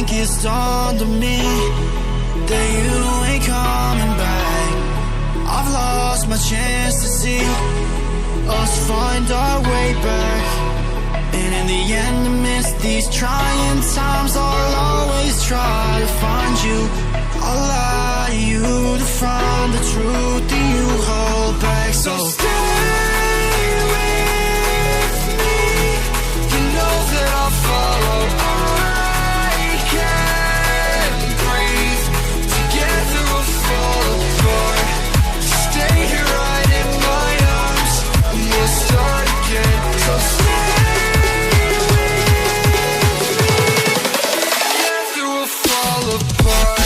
think it's dawned on me that you ain't coming back. I've lost my chance to see us find our way back. And in the end, amidst these trying times, I'll always try to find you. I'll lie to you to find the truth that you hold back. So stay with me. You know that I'll follow. I can't breathe. Together we'll fall apart. Stay here right in my arms, and we'll start again. So stay with me. Together we'll fall apart.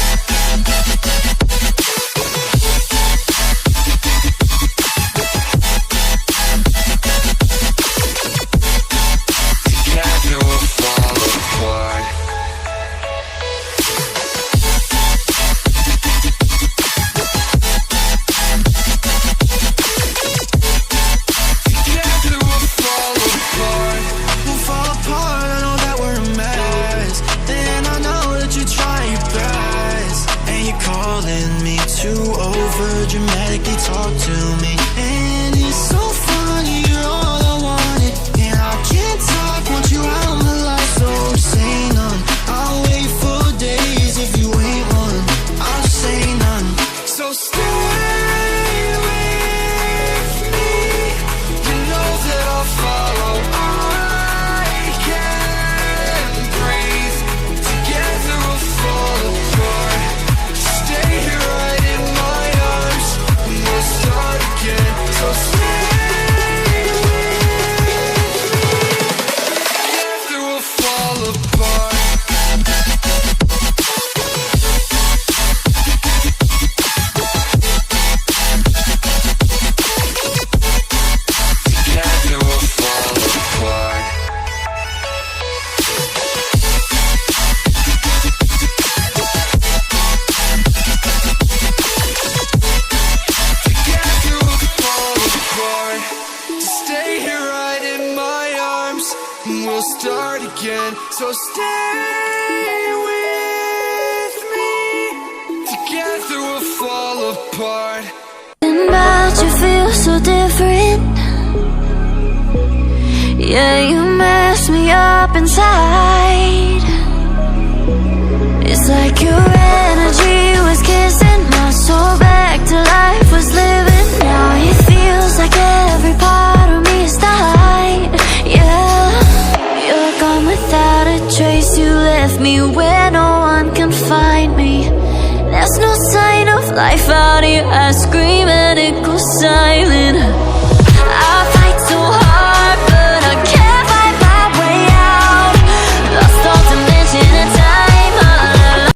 Dramatically talk to me, and it's so funny, you're all I wanted, and I can't talk once you out of my life. So say none, I'll wait for days. If you ain't one, I'll say none. So stay with me. You know that I'll follow. I can't breathe. Together we'll fall apart. Stay here right in my arms, we'll start again. So stay with me. Together we'll fall apart. Together we'll fall apart. Together we'll fall apart. Stay here right in my arms, and we'll start again. So stay with me. Together we'll fall apart. But you feel so different. Yeah, you mess me up inside. It's like your energy was kissing my soul back to life, was living. Now it feels like every part of me is died. Yeah, you're gone without a trace. You left me where no one can find me. There's no sign of life out here. I scream and it goes silent.